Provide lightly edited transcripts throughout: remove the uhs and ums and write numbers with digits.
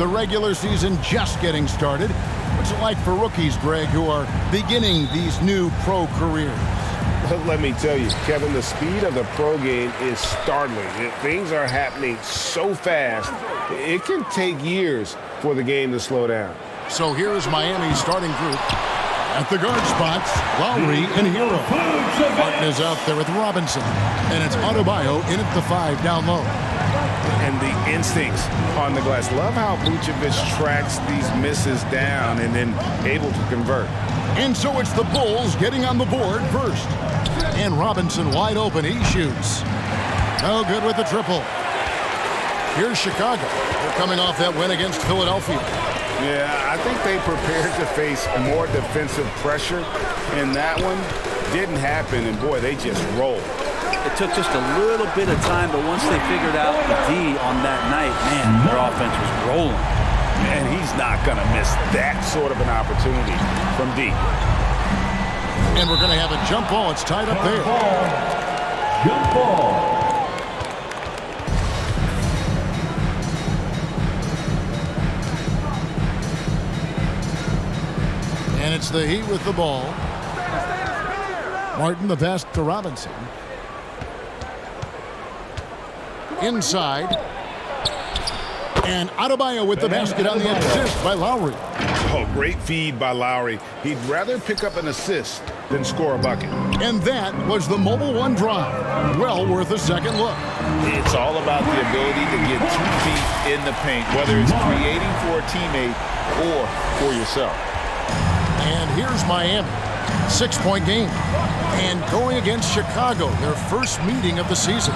the regular season just getting started. What's it like for rookies, Greg, who are beginning these new pro careers? Let me tell you, Kevin, the speed of the pro game is startling. Things are happening so fast, it can take years for the game to slow down. So here's Miami's starting group. At the guard spots, Lowry and Hero. Martin is out there with Robinson. And it's Adebayo in at the 5 down low. And the instincts on the glass. Love how Vucevic tracks these misses down and then able to convert. And so it's the Bulls getting on the board first. And Robinson wide open. He shoots. No good with the triple. Here's Chicago. They're coming off that win against Philadelphia. Yeah, I think they prepared to face more defensive pressure, and that one didn't happen, and boy, they just rolled. It took just a little bit of time, but once they figured out the D on that night, man, their offense was rolling. And he's not going to miss that sort of an opportunity from D. And we're going to have a jump ball. It's tied up there. Jump ball. And it's the Heat with the ball. Martin the pass to Robinson. Inside. And Adebayo with the basket on the assist by Lowry. Oh, great feed by Lowry. He'd rather pick up an assist than score a bucket. And that was the Mobile One drive. Well worth a second look. It's all about the ability to get 2 feet in the paint, whether it's creating for a teammate or for yourself. And here's Miami. 6-point game. And going against Chicago, their first meeting of the season.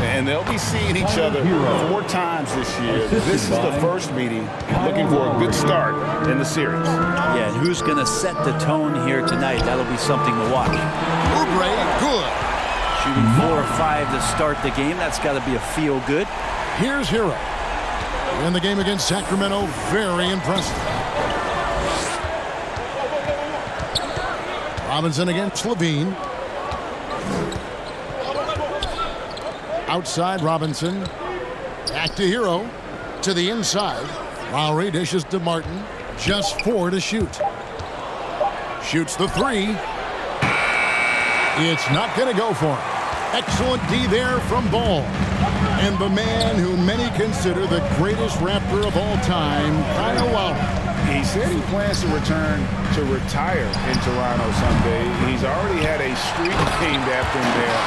And they'll be seeing each other 4 times this year. This is the first meeting, looking for a good start in the series. Yeah, and who's going to set the tone here tonight? That'll be something to watch. Oubre, good. Shooting 4 or 5 to start the game. That's got to be a feel-good. Here's Hero. In the game against Sacramento, very impressive. Robinson against Levine. Outside Robinson. Back to Hero. To the inside. Lowry dishes to Martin. Just 4 to shoot. Shoots the 3. It's not going to go for him. Excellent D there from Ball. And the man who many consider the greatest Raptor of all time, Kyle Lowry. He said he plans to return to retire in Toronto someday. He's already had a street named after him there.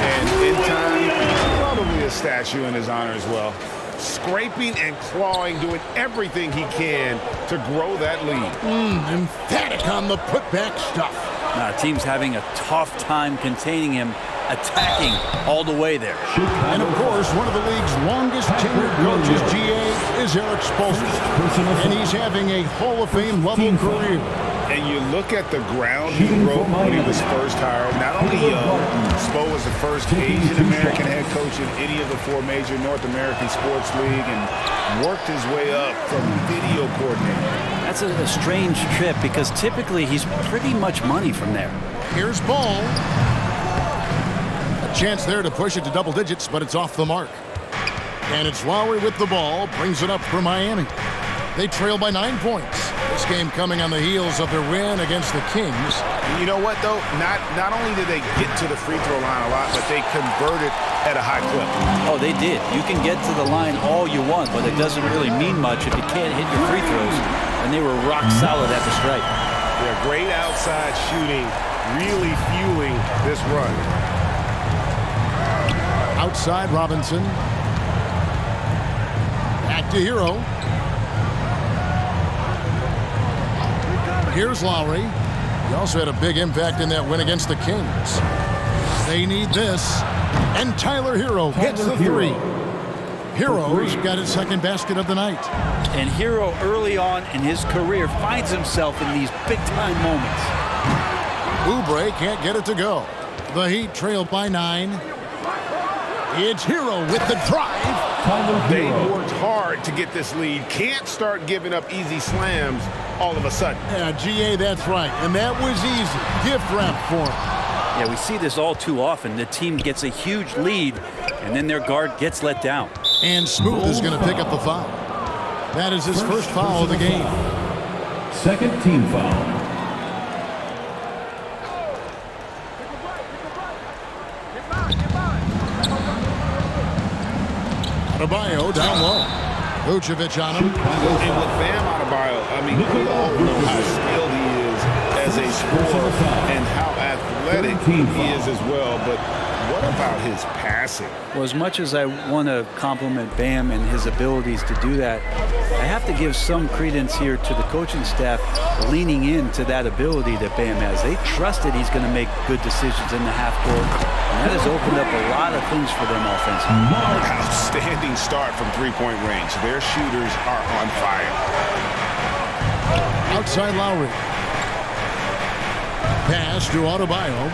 And in time, probably a statue in his honor as well. Scraping and clawing, doing everything he can to grow that lead. Emphatic on the putback stuff. Team's having a tough time containing him, attacking all the way there. And of course, one of the league's longest tenured coaches, GA, is Eric Spoelstra. And he's having a Hall of Fame level career. And you look at the ground he broke when he was first hired. Not only Spo was the first Asian-American head coach in any of the 4 major North American sports league and worked his way up from video coordinator. That's a strange trip because typically he's pretty much money from there. Here's Ball. A chance there to push it to double digits, but it's off the mark. And it's Lowry with the ball, brings it up for Miami. They trail by 9 points. This game coming on the heels of their win against the Kings. You know what, though? Not only did they get to the free throw line a lot, but they converted at a high clip. Oh, they did. You can get to the line all you want, but it doesn't really mean much if you can't hit your free throws. And they were rock solid at the stripe. They're great outside shooting, really fueling this run. Outside Robinson. Back to Hero. Here's Lowry. He also had a big impact in that win against the Kings. They need this. And Tyler Hero gets the 3. Hero's got his second basket of the night. And Hero early on in his career finds himself in these big-time moments. Oubre can't get it to go. The Heat trail by 9. It's Hero with the drive. They worked hard to get this lead. Can't start giving up easy slams all of a sudden. Yeah, GA, that's right. And that was easy. Gift wrap for him. Yeah, we see this all too often. The team gets a huge lead, and then their guard gets let down. And Smooth is going to pick up the foul. That is his first foul of the game. Second team foul. Adebayo down low. Vucevic on him. And with Bam Adebayo, I mean, we all know how skilled he is as a scorer and how athletic he is as well. But what about his passing? Well, as much as I want to compliment Bam and his abilities to do that, I have to give some credence here to the coaching staff leaning into that ability that Bam has. They trusted he's going to make good decisions in the half court, and that has opened up a lot of things for them offensively. Outstanding start from three-point range. Their shooters are on fire. Outside Lowry. Pass to Adebayo.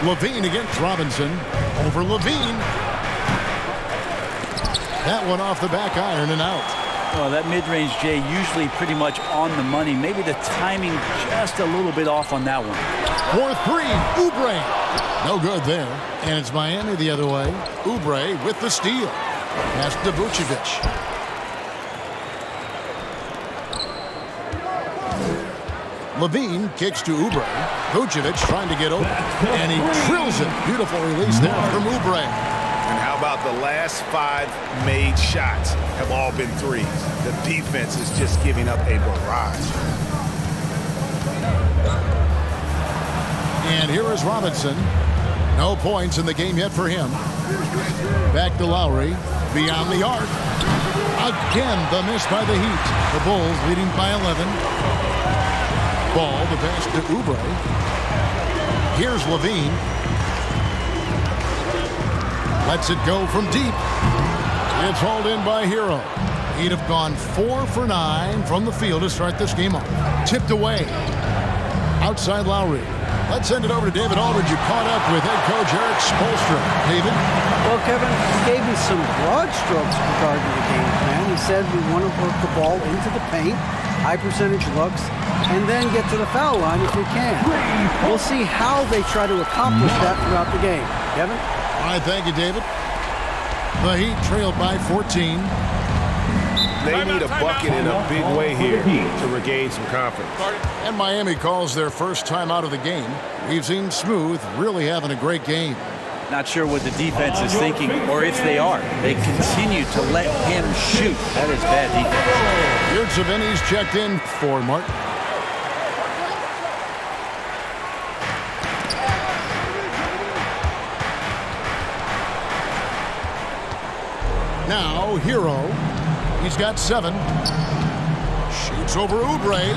Levine against Robinson. Over Levine. That one off the back iron and out. Well, that mid-range, Jay, usually pretty much on the money. Maybe the timing just a little bit off on that one. 4-3, Oubre. No good there. And it's Miami the other way. Oubre with the steal. Pass to Vucevic. Levine kicks to Oubre. Vucevic trying to get open. And he drills it. Beautiful release there from Oubre. And how about the last 5 made shots have all been threes? The defense is just giving up a barrage. And here is Robinson. No points in the game yet for him. Back to Lowry. Beyond the arc. Again, the miss by the Heat. The Bulls leading by 11. Ball, the pass to Oubre. Here's Levine. Lets it go from deep. It's hauled in by Hero. He'd have gone 4 for 9 from the field to start this game off. Tipped away. Outside Lowry. Let's send it over to David Aldridge, who caught up with head coach Eric Spoelstra. David? Well, Kevin, he gave me some broad strokes regarding the game plan. He said we want to work the ball into the paint, high percentage looks, and then get to the foul line if we can. We'll see how they try to accomplish that throughout the game. Kevin? All right, thank you, David. The Heat trailed by 14. They need a bucket in a big way here to regain some confidence. And Miami calls their first time out of the game. We've seen Smooth really having a great game. Not sure what the defense is thinking, or if they are. They continue to let him shoot. That is bad defense. Here's Savini's checked in for Martin. Now, Hero. He's got 7. Shoots over Oubre.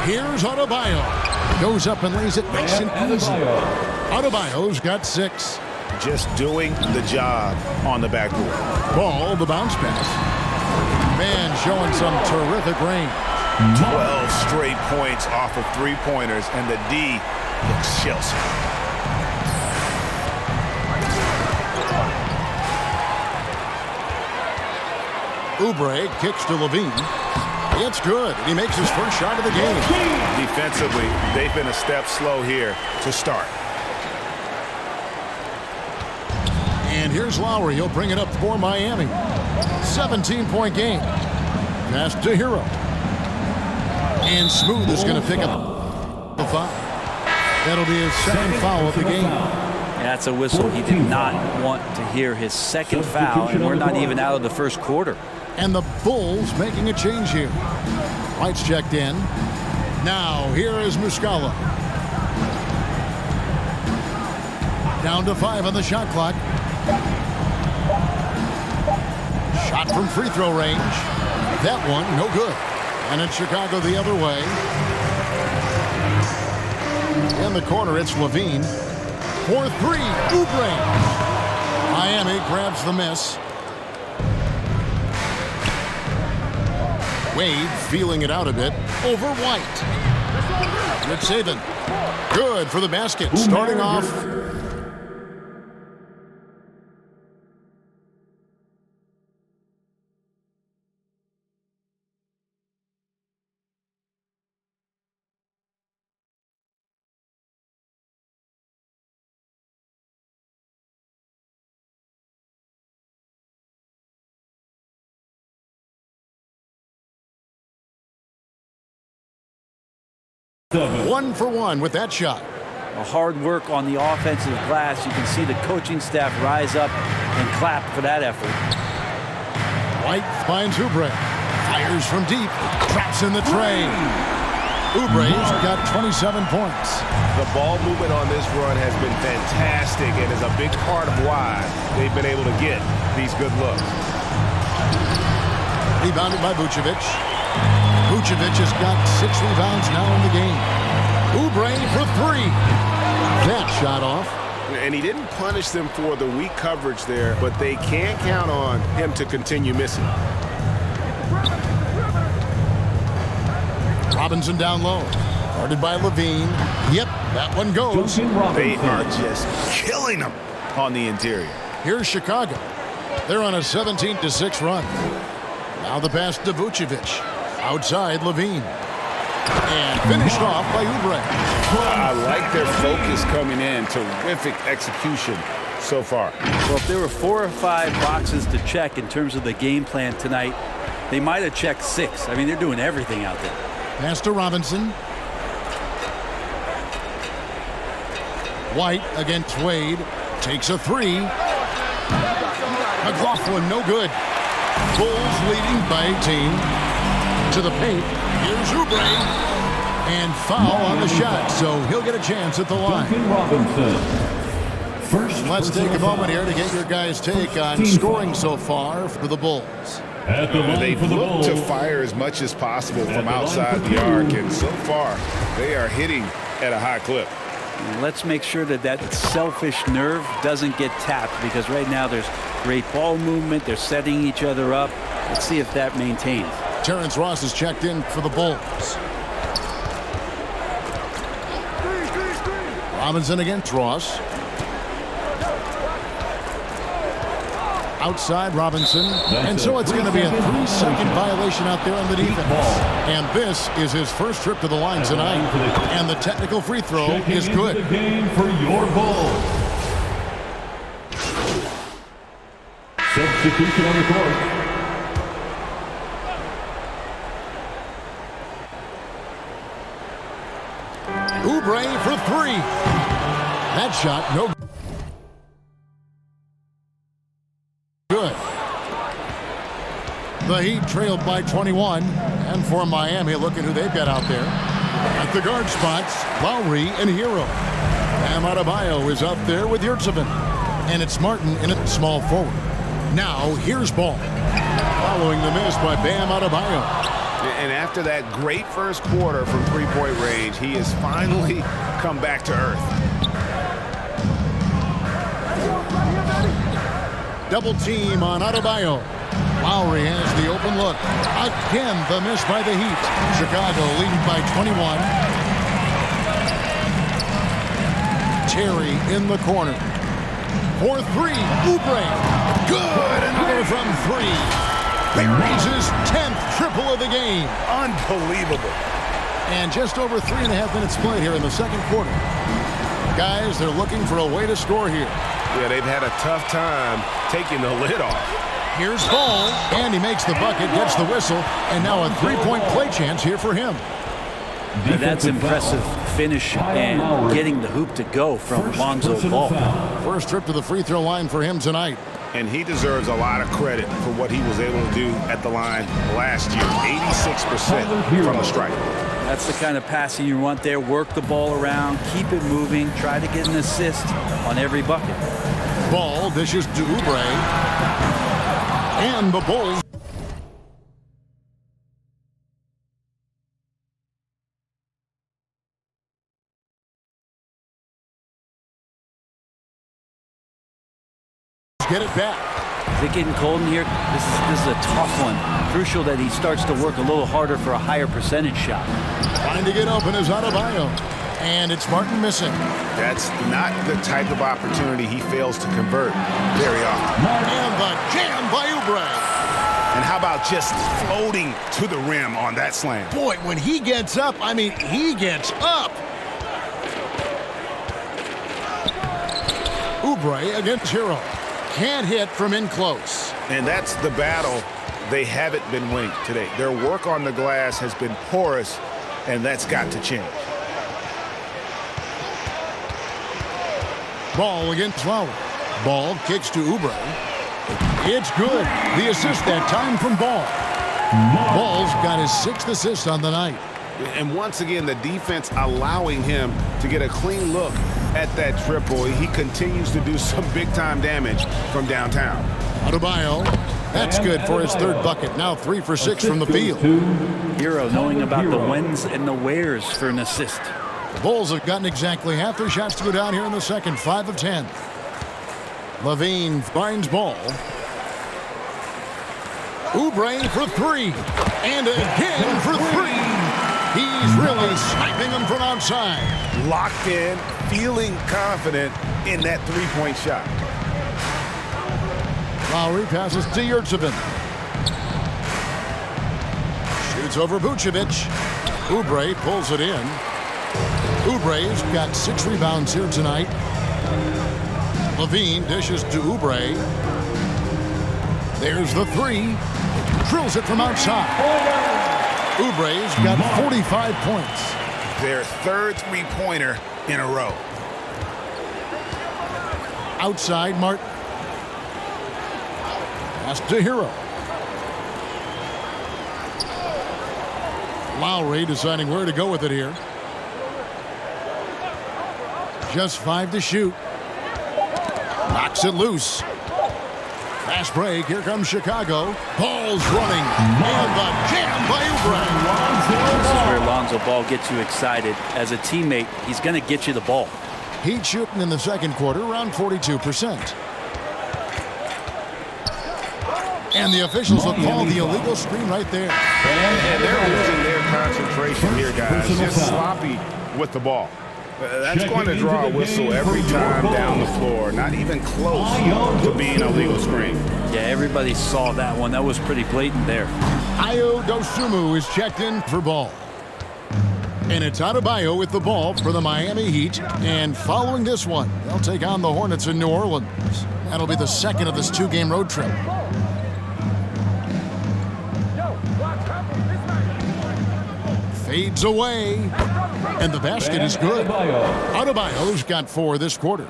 Here's Adebayo. Goes up and lays it nice and easy. Adebayo's got 6. Just doing the job on the backboard. Ball, the bounce pass. Man showing some terrific range. 12 straight points off of 3-pointers, and the D looks Chelsea. Oubre kicks to Levine. It's good. He makes his first shot of the game. Defensively, they've been a step slow here to start. And here's Lowry. He'll bring it up for Miami. 17-point game. Pass to Hero. And Smooth is going to pick up the foul. That'll be his second foul of the game. That's a whistle. He did not want to hear his second foul, and we're not even out of the first quarter. And the Bulls making a change here. Lights checked in. Now, here is Muscala. Down to 5 on the shot clock. Shot from free throw range. That one, no good. And it's Chicago the other way. In the corner, it's Levine. 4-3, Oubre. Miami grabs the miss. Wade feeling it out a bit over White. Rich Saban. Good for the basket. Starting off 1 for 1 with that shot. A hard work on the offensive glass. You can see the coaching staff rise up and clap for that effort. White finds Oubre. Fires from deep. Traps in the tray. Oubre's got 27 points. The ball movement on this run has been fantastic and is a big part of why they've been able to get these good looks. Rebounded by Vucevic. Vucevic has got 6 rebounds now in the game. Oubre for 3. That shot off. And he didn't punish them for the weak coverage there, but they can't count on him to continue missing. Robinson down low. Guarded by Levine. Yep, that one goes. They are just killing them on the interior. Here's Chicago. They're on a 17-6 run. Now the pass to Vucevic. Outside Levine. And finished off by Oubre. I like their focus coming in. Terrific execution so far. Well, if there were 4 or 5 boxes to check in terms of the game plan tonight, they might have checked 6. I mean, they're doing everything out there. Pass to Robinson. White against Wade. Takes a 3. McLaughlin, no good. Bulls leading by 18. To the paint. Here's Oubre. And foul on the shot, so he'll get a chance at the line. Let's take a moment here to get your guys' take on scoring so far for the Bulls. They've looked to fire as much as possible from outside the arc, and so far they are hitting at a high clip. And let's make sure that that selfish nerve doesn't get tapped, because right now there's great ball movement. They're setting each other up. Let's see if that maintains. Terrence Ross is checked in for the Bulls. Robinson against Ross. Outside Robinson. And so it's going to be a 3-second violation out there on the defense. And this is his first trip to the line tonight. And the technical free throw is good. The game for your Bulls. Substitution on the court. Oubre for 3. That shot, no good. The Heat trailed by 21. And for Miami, look at who they've got out there. At the guard spots, Lowry and Hero. Bam Adebayo is out there with Yurtseven. And it's Martin in a small forward. Now, here's Ball. Following the miss by Bam Adebayo. And after that great first quarter from three-point range, he has finally come back to earth. Double team on Adebayo. Lowry has the open look. Again, the miss by the Heat. Chicago leading by 21. Terry in the corner. For 3, Oubre. Good, another from 3. There's his 10th triple of the game. Unbelievable. And just over 3.5 minutes played here in the second quarter. Guys, they're looking for a way to score here. Yeah, they've had a tough time taking the lid off. Here's Ball, and he makes the bucket, gets the whistle, and now a 3-point play chance here for him. Now that's impressive finish and getting the hoop to go from Lonzo Ball. First trip to the free throw line for him tonight. And he deserves a lot of credit for what he was able to do at the line last year. 86% from the stripe. That's the kind of passing you want there. Work the ball around, keep it moving, try to get an assist on every bucket. Ball dishes to Oubre. And the Bulls get it back. Is it getting cold in here? This is a tough one. Crucial that he starts to work a little harder for a higher percentage shot. Trying to get open is Adebayo. And it's Martin missing. That's not the type of opportunity he fails to convert very often. And the jam by Oubre. And how about just floating to the rim on that slam? Boy, when he gets up, I mean, he gets up. Oubre against Hero. Can't hit from in close. And that's the battle they haven't been winning today. Their work on the glass has been porous, and that's got to change. Ball against Lowry. Ball kicks to Oubre. It's good. The assist that time from Ball. Ball's got his 6th assist on the night. And once again, the defense allowing him to get a clean look at that triple. He continues to do some big-time damage from downtown. Adebayo. That's good for his 3rd bucket. Now 3 for 6 from the field. Hero knowing about the whens and the wheres for an assist. The Bulls have gotten exactly half their shots to go down here in the second. 5 of 10. Levine finds Ball. Oubre for 3. And again for 3. He's really sniping them from outside. Locked in, feeling confident in that three-point shot. Lowry passes to Yurtsevin. Shoots over Vucevic. Oubre pulls it in. Oubre's got 6 rebounds here tonight. Levine dishes to Oubre. There's the 3. Drills it from outside. Oubre's got 45 points. Their 3rd three-pointer in a row. Outside, Martin. Pass to Hero. Lowry deciding where to go with it here. Just 5 to shoot. Knocks it loose. Fast break. Here comes Chicago. Ball's running. And the jam by Oubre. This is where Lonzo Ball gets you excited. As a teammate, he's going to get you the ball. Heat shooting in the second quarter, around 42%. And the officials will call the illegal screen right there. And they're losing their concentration here, guys. Just sloppy with the ball. That's going to draw a whistle every time down the floor. Not even close to being a legal screen. Yeah, everybody saw that one. That was pretty blatant there. Ayo Dosunmu is checked in for Ball. And it's Adebayo with the ball for the Miami Heat. And following this one, they'll take on the Hornets in New Orleans. That'll be the second of this 2-game road trip. Fades away. And the basket is good. Adebayo's got 4 this quarter.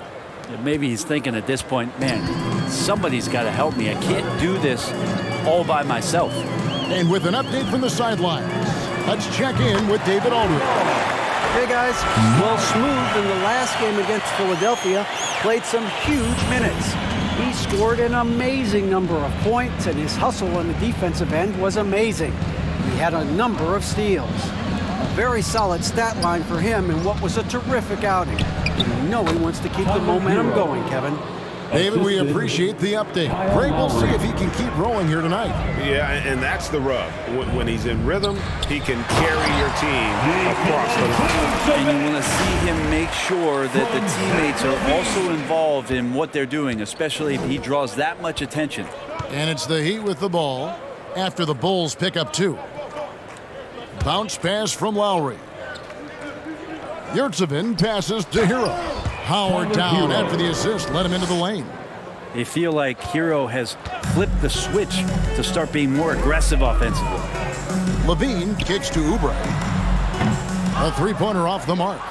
Maybe he's thinking at this point, man, somebody's got to help me. I can't do this all by myself. And with an update from the sidelines, let's check in with David Aldridge. Hey guys, well, Smooth in the last game against Philadelphia played some huge minutes. He scored an amazing number of points, and his hustle on the defensive end was amazing. He had a number of steals. A very solid stat line for him in what was a terrific outing. And we know he wants to keep the momentum going, Kevin. David, we appreciate the update. Great, we'll see if he can keep rolling here tonight. Yeah, and that's the rub. When he's in rhythm, he can carry your team across the line. And you want to see him make sure that the teammates are also involved in what they're doing, especially if he draws that much attention. And it's the Heat with the ball after the Bulls pick up 2. Bounce pass from Lowry. Yurtsevin passes to Hero. Howard down after the assist, led him into the lane. They feel like Hero has flipped the switch to start being more aggressive offensively. Levine kicks to Oubre. A 3-pointer off the mark.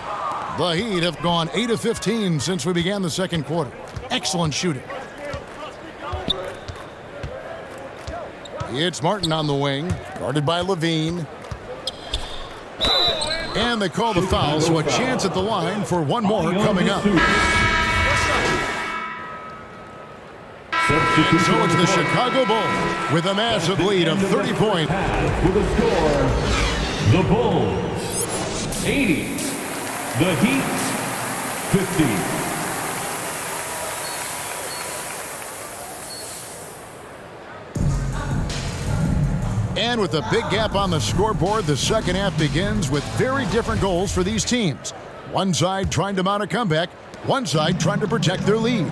The Heat have gone 8 of 15 since we began the second quarter. Excellent shooting. It's Martin on the wing, guarded by Levine. And they call the foul, so a chance at the line for one more coming up. And so it's the Chicago Bulls with a massive lead of 30 points. With a score, the Bulls 80, the Heat 50. And with a big gap on the scoreboard, the second half begins with very different goals for these teams. One side trying to mount a comeback, one side trying to protect their lead.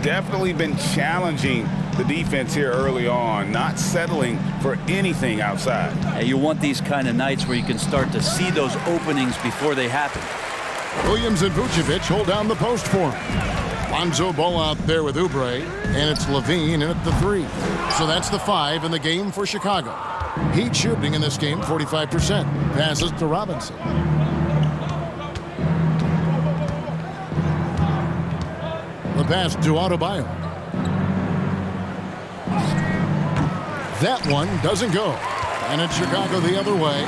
Definitely been challenging the defense here early on, not settling for anything outside. Yeah, you want these kind of nights where you can start to see those openings before they happen. Williams and Vucevic hold down the post for him. Lonzo Ball out there with Oubre, and it's Levine in at the 3. So that's the 5 in the game for Chicago. Heat shooting in this game 45%. Passes to Robinson. pass to Adebayo. That one doesn't go. And it's Chicago the other way.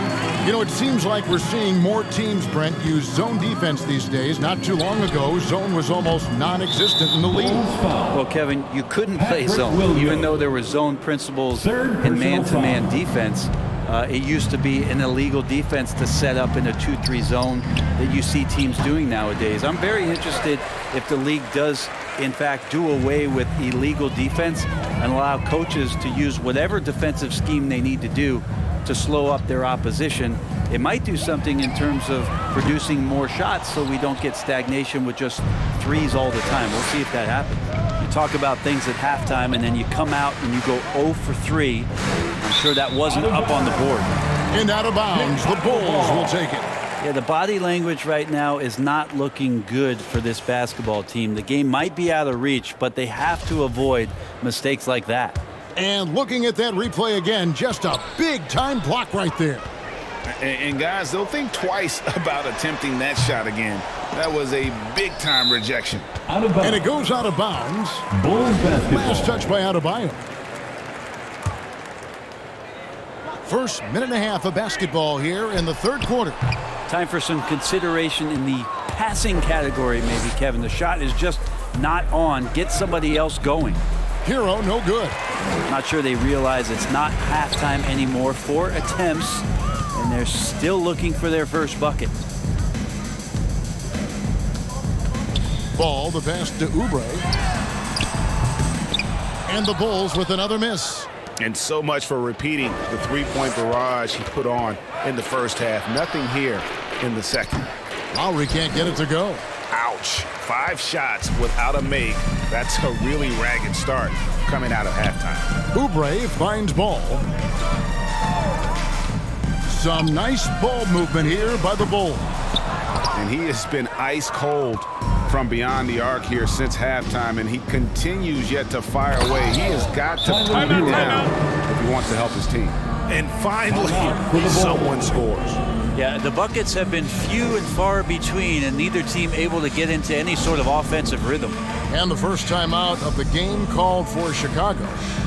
You know, it seems like we're seeing more teams, Brent, use zone defense these days. Not too long ago, zone was almost non-existent in the league. Well, Kevin, you couldn't play zone, even though there were zone principles in man-to-man defense. It used to be an illegal defense to set up in a 2-3 zone that you see teams doing nowadays. I'm very interested if the league does, in fact, do away with illegal defense and allow coaches to use whatever defensive scheme they need to do to slow up their opposition. It might do something in terms of producing more shots so we don't get stagnation with just threes all the time. We'll see if that happens. You talk about things at halftime and then you come out and you go 0 for 3. I'm sure that wasn't up on the board. And out of bounds, the Bulls will take it. Yeah, the body language right now is not looking good for this basketball team. The game might be out of reach, but they have to avoid mistakes like that. And looking at that replay again, just a big-time block right there. And guys, they'll think twice about attempting that shot again. That was a big-time rejection. And it goes out of bounds. Bulls basketball. Last touch by Adebayo. First minute and a half of basketball here in the third quarter. Time for some consideration in the passing category, maybe, Kevin. The shot is just not on. Get somebody else going. Hero, no good. Not sure they realize it's not halftime anymore. 4 attempts, and they're still looking for their first bucket. Ball, the pass to Oubre. And the Bulls with another miss. And so much for repeating the three-point barrage he put on in the first half. Nothing here in the second. Lowry can't get it to go. Ouch. 5 shots without a make. That's a really ragged start coming out of halftime. Oubre finds Ball. Some nice ball movement here by the Bulls. And he has been ice cold from beyond the arc here since halftime, and he continues yet to fire away. He has got to put it down if he wants to help his team. And finally, someone scores. Yeah, the buckets have been few and far between, and neither team able to get into any sort of offensive rhythm. And the first time out of the game called for Chicago.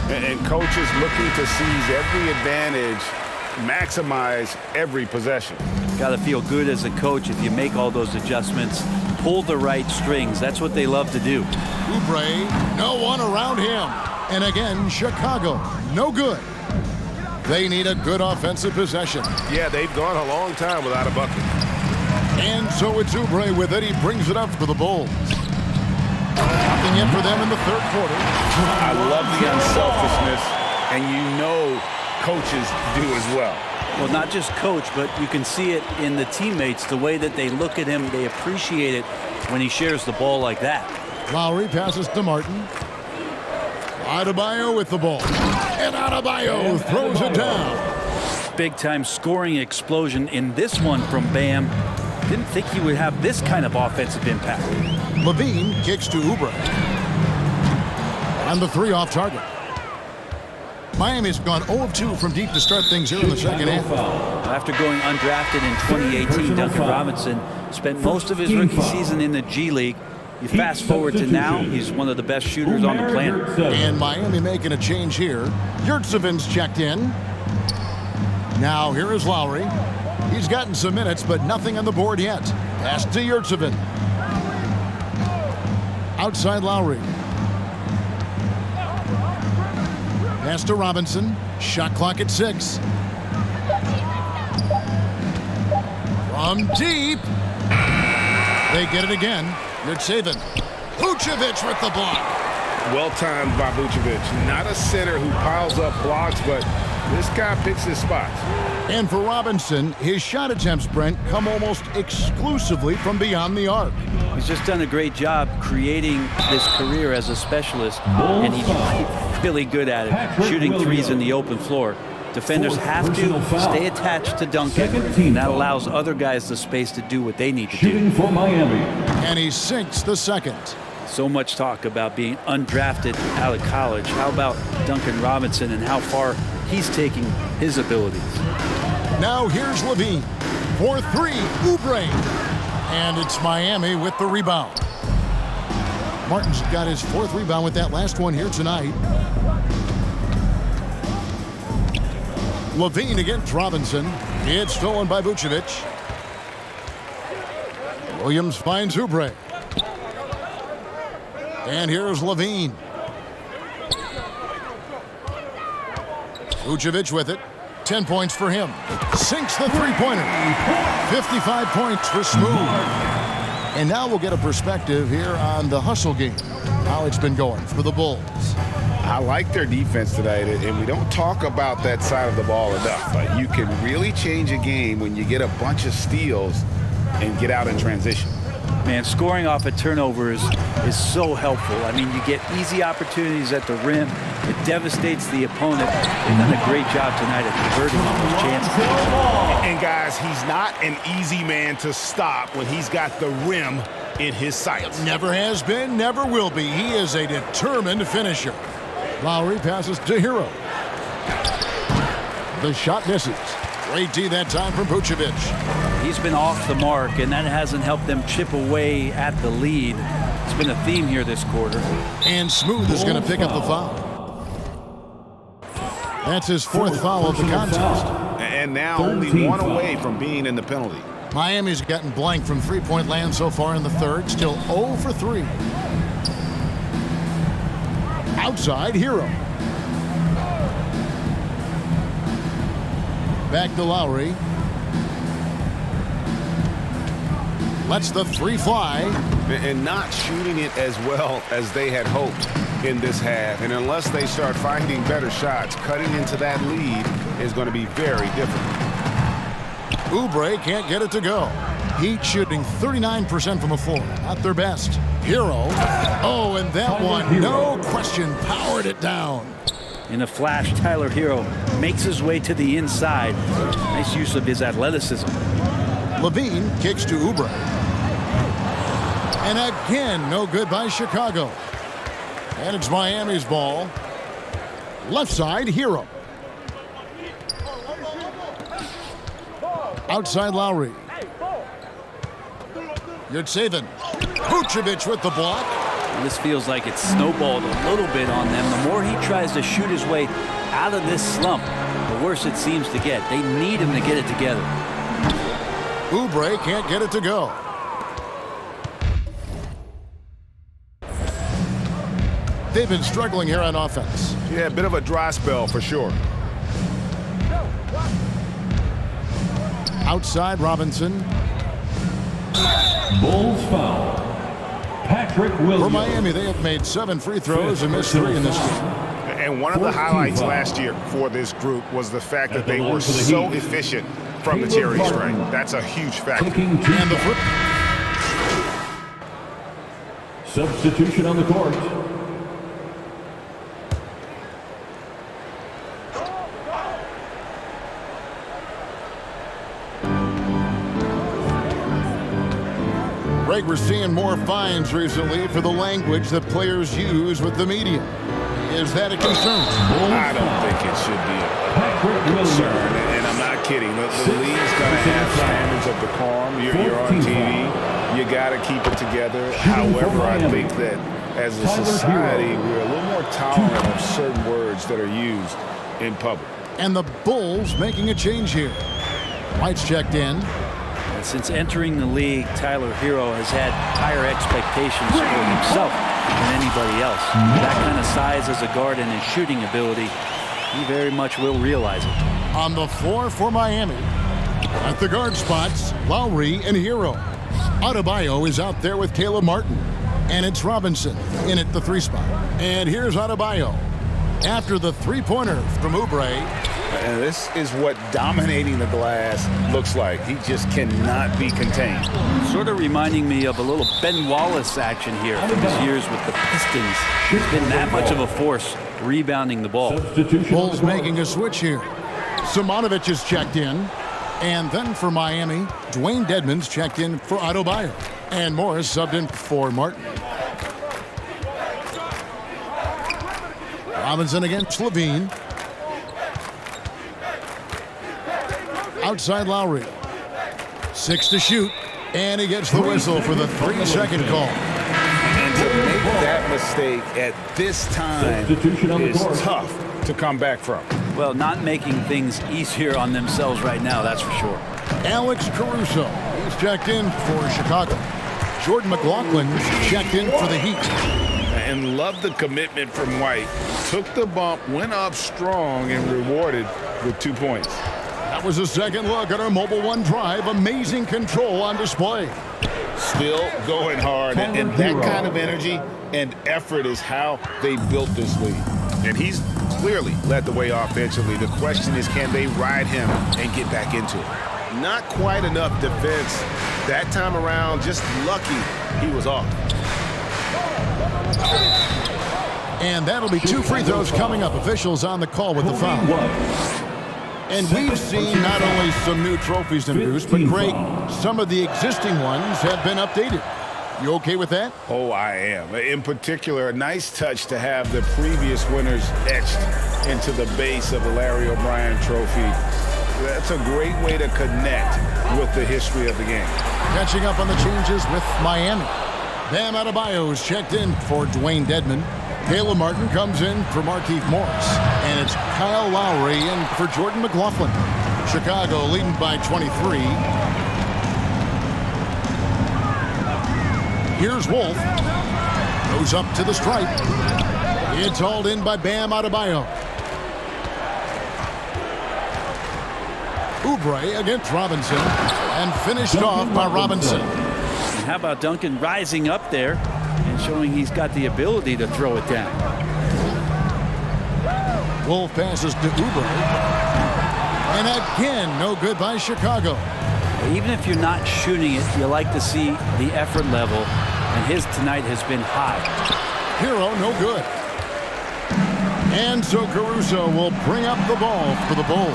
And coaches looking to seize every advantage, maximize every possession. Got to feel good as a coach if you make all those adjustments. Pull the right strings. That's what they love to do. Oubre, no one around him. And again, Chicago, no good. They need a good offensive possession. Yeah, they've gone a long time without a bucket. And so it's Oubre with it. He brings it up for the Bulls. Nothing in for them in the third quarter. I love the unselfishness, and you know coaches do as well. Well, not just coach, but you can see it in the teammates, the way that they look at him. They appreciate it when he shares the ball like that. Lowry passes to Martin. Adebayo with the ball. And Adebayo throws it down. Big-time scoring explosion in this one from Bam. Didn't think he would have this kind of offensive impact. Levine kicks to Oubre. And the 3 off target. Miami's gone 0 of 2 from deep to start things here in the second half. After going undrafted in 2018, Duncan Robinson spent most of his rookie season in the G League. You fast forward to now, he's one of the best shooters on the planet. And Miami making a change here. Yurtseven's checked in. Now here is Lowry. He's gotten some minutes, but nothing on the board yet. Pass to Yurtseven. Outside Lowry. Pass to Robinson. Shot clock at 6. From deep. They get it again. Yurtseven. Vucevic with the block. Well timed by Vucevic. Not a center who piles up blocks, but this guy picks his spots. And for Robinson, his shot attempts, Brent, come almost exclusively from beyond the arc. He's just done a great job creating this career as a specialist, and he's really good at it, shooting threes in the open floor. Defenders have to stay attached to Duncan, and that allows other guys the space to do what they need to do. Shooting for Miami. And he sinks the second. So much talk about being undrafted out of college. How about Duncan Robinson and how far he's taking his abilities? Now here's Levine for 3. Oubre. And it's Miami with the rebound. Martin's got his 4th rebound with that last one here tonight. Levine against Robinson. It's stolen by Vucevic. Williams finds Oubre. And here's Levine. Vucevic with it. 10 points for him. Sinks the three-pointer. 55 points for Smooth. And now we'll get a perspective here on the hustle game. How it's been going for the Bulls. I like their defense tonight, and we don't talk about that side of the ball enough. You can really change a game when you get a bunch of steals and get out in transition. Man, scoring off of turnovers is so helpful. I mean, you get easy opportunities at the rim. It devastates the opponent. They've done a great job tonight at converting on those chances. And guys, he's not an easy man to stop when he's got the rim in his sights. Never has been, never will be. He is a determined finisher. Lowry passes to Hero. The shot misses. Great D that time from Vucevic. He's been off the mark, and that hasn't helped them chip away at the lead. It's been a theme here this quarter. And Smooth is going to pick up the foul. That's his 4th foul of the contest. And now only 1 away from being in the penalty. Miami's gotten blank from three-point land so far in the 3rd. Still 0 for 3. Outside, Hero. Back to Lowry. Lets the 3 fly. And not shooting it as well as they had hoped in this half. And unless they start finding better shots, cutting into that lead is going to be very difficult. Oubre can't get it to go. Heat shooting 39% from the floor. Not their best. Hero. Oh, and that one, no question, powered it down. In a flash, Tyler Hero makes his way to the inside. Nice use of his athleticism. Levine kicks to Oubre. And again, no good by Chicago. And it's Miami's ball. Left side, Hero. Outside Lowry. Yurtseven. Vucevic with the block. This feels like it's snowballed a little bit on them. The more he tries to shoot his way out of this slump, the worse it seems to get. They need him to get it together. Oubre can't get it to go. They've been struggling here on offense. Yeah, a bit of a dry spell for sure. Outside Robinson. Bulls foul. Patrick Williams. For Miami, they have made 7 free throws and missed 3 in this game. And one of the highlights last year for this group was the fact that they were so efficient from the charity stripe. That's a huge factor. And the substitution on the court. Greg, we're seeing more fines recently for the language that players use with the media. Is that a concern? I don't think it should be a concern, and I'm not kidding. The league's going to have standards of decorum. You're on TV. You got to keep it together. However, I think that as a society, we're a little more tolerant of certain words that are used in public. And the Bulls making a change here. White's checked in. Since entering the league, Tyler Hero has had higher expectations for himself than anybody else. That kind of size as a guard and his shooting ability, he very much will realize it. On the floor for Miami. At the guard spots, Lowry and Hero. Adebayo is out there with Caleb Martin. And it's Robinson in at the 3 spot. And here's Adebayo. After the 3-pointer from Oubre. And this is what dominating the glass looks like. He just cannot be contained. Sort of reminding me of a little Ben Wallace action here from his years with the Pistons. He's been that much of a force rebounding the ball. Bulls making a switch here. Simonovic is checked in. And then for Miami, Dwayne Dedmon's checked in for Adebayo. And Morris subbed in for Martin. Robinson against Levine. Outside Lowry. 6 to shoot. And he gets the whistle for the 3-second call. And to make mistake at this time Substitution on the is court. tough to come back from. Well, not making things easier on themselves right now, that's for sure. Alex Caruso, he's checked in for Chicago. Jordan McLaughlin's checked in for the Heat. And love the commitment from White. Took the bump, went up strong, and rewarded with 2 points. That was a second look at our Mobile One drive. Amazing control on display. Still going hard, and that kind of energy and effort is how they built this lead. And he's clearly led the way offensively. The question is, can they ride him and get back into it? Not quite enough defense that time around. Just lucky he was off. And that'll be 2 free throws coming up. Officials on the call with the foul. And we've seen not only some new trophies introduced, but Greg, some of the existing ones have been updated. You okay with that? Oh, I am. In particular, a nice touch to have the previous winners etched into the base of the Larry O'Brien trophy. That's a great way to connect with the history of the game. Catching up on the changes with Miami. Bam Adebayo's checked in for Dwayne Dedmon. Caleb Martin comes in for Markieff Morris. And it's Kyle Lowry in for Jordan McLaughlin. Chicago leading by 23. Here's Wolf. Goes up to the stripe. It's hauled in by Bam Adebayo. Oubre against Robinson. And finished off by Robinson. And how about Duncan rising up there and showing he's got the ability to throw it down. Wolf passes to Oubre. And again, no good by Chicago. Even if you're not shooting it, you like to see the effort level, and his tonight has been high. Hero, no good. And so Caruso will bring up the ball for the Bulls.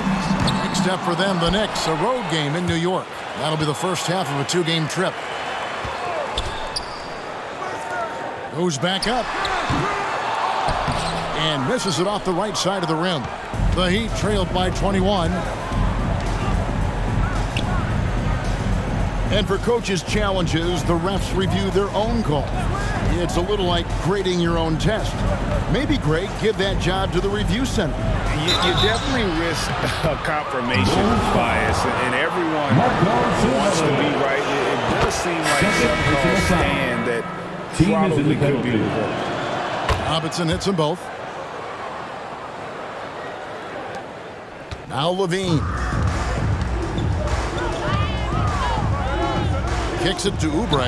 Next step for them, the Knicks, a road game in New York. That'll be the first half of a 2-game trip. Goes back up. And misses it off the right side of the rim. The Heat trailed by 21. And for coaches' challenges, the refs review their own call. It's a little like grading your own test. Maybe, Greg, give that job to the review center. You definitely risk a confirmation bias, and everyone wants to be right. It does seem like some calls stand that probably could be reversed. Robinson hits them both. Now Levine. Kicks it to Oubre.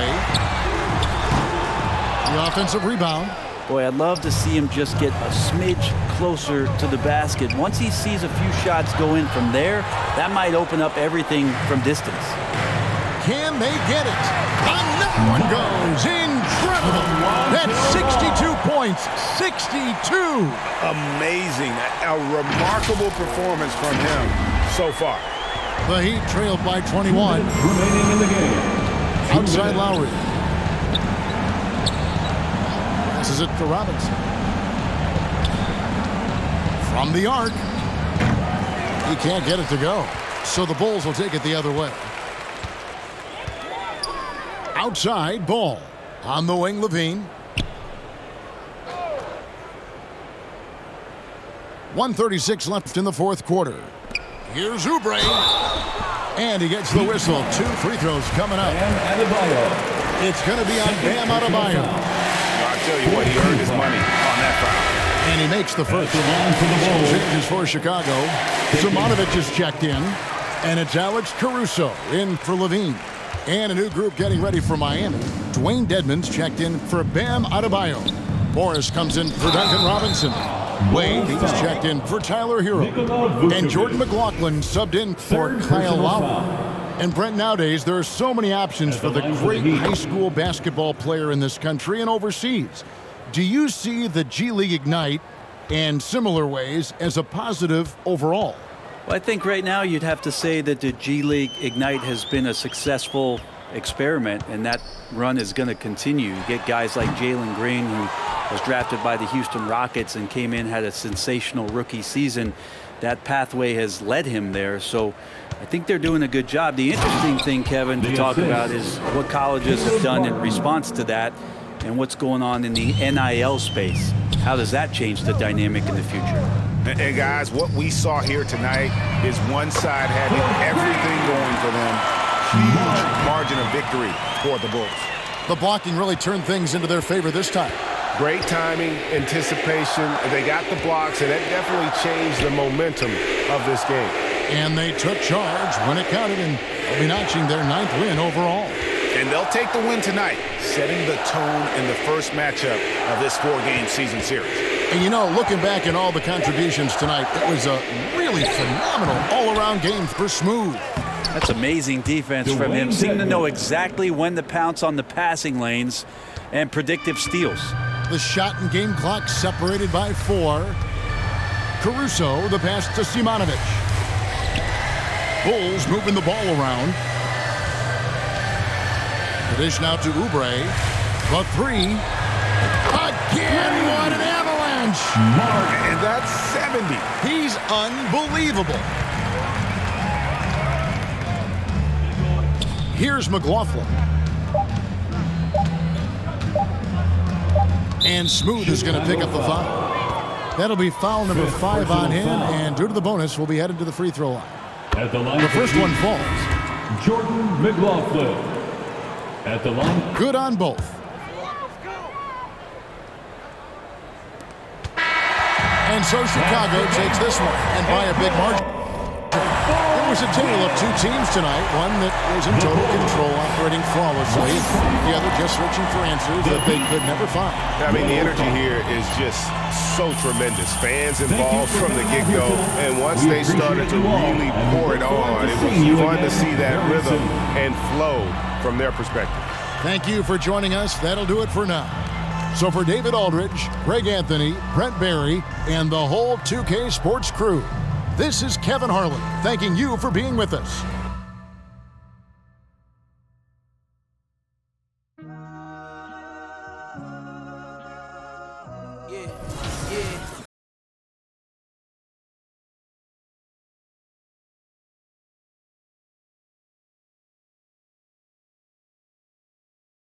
The offensive rebound. Boy, I'd love to see him just get a smidge closer to the basket. Once he sees a few shots go in from there, that might open up everything from distance. Can they get it? Another one goes. Incredible. That's 62 points. 62. Amazing. A remarkable performance from him so far. The Heat trailed by 21. Remaining in the game. Outside Lowry. Passes it to Robinson. From the arc. He can't get it to go. So the Bulls will take it the other way. Outside, Ball. On the wing, Levine. 1:36 left in the fourth quarter. Here's Oubre. And he gets the whistle. 2 free throws coming up. It's going to be on Bam Adebayo. I'll tell you what, he earned his money on that foul. And he makes the first. Changes for Chicago. Simonovic is checked in. And it's Alex Caruso in for Levine. And a new group getting ready for Miami. Dwayne Dedmon's checked in for Bam Adebayo. Morris comes in for Duncan Robinson. Wade, he's checked in for Tyler Hero. And Jordan McLaughlin subbed in for Kyle Lowry. And Brent, nowadays, there are so many options for the great high school basketball player in this country and overseas. Do you see the G League Ignite and similar ways as a positive overall? Well, I think right now you'd have to say that the G League Ignite has been a successful experiment, and that run is going to continue. You get guys like Jalen Green, who was drafted by the Houston Rockets and came in, had a sensational rookie season. That pathway has led him there, so I think they're doing a good job. The interesting thing, Kevin, to talk about is what colleges have done in response to that. and what's going on in the NIL space. How does that change the dynamic in the future? And guys, what we saw here tonight is one side having everything going for them. Huge margin of victory for the Bulls. The blocking really turned things into their favor this time. Great timing, anticipation. They got the blocks, and that definitely changed the momentum of this game. And they took charge when it counted, and they'll be notching their 9th win overall. And they'll take the win tonight, setting the tone in the first matchup of this 4-game season series. And you know, looking back at all the contributions tonight, it was a really phenomenal all-around game for Smooth. That's amazing defense from him. Seemed to know exactly when to pounce on the passing lanes and predictive steals. The shot and game clock separated by 4. Caruso, the pass to Simonovic. Bulls moving the ball around. The dish now to Oubre. The 3. Again, what an avalanche! And that's 70. He's unbelievable. Here's McLaughlin. And Smooth is going to pick up the foul. That'll be foul number 5 on him, and due to the bonus, we'll be headed to the free throw line. At the line, The first one falls. Jordan McLaughlin. At the line, Good on both. And so Chicago takes this one, and by a big margin. It was a tale of 2 teams tonight, one that was in total control, operating flawlessly, the other just searching for answers that they could never find. I mean, the energy here is just so tremendous. Fans involved from the get-go, and once they started to really pour it on, it was fun to see that rhythm and flow from their perspective. Thank you for joining us. That'll do it for now. So for David Aldridge, Greg Anthony, Brent Barry, and the whole 2K Sports crew, this is Kevin Harlan, thanking you for being with us. Yeah.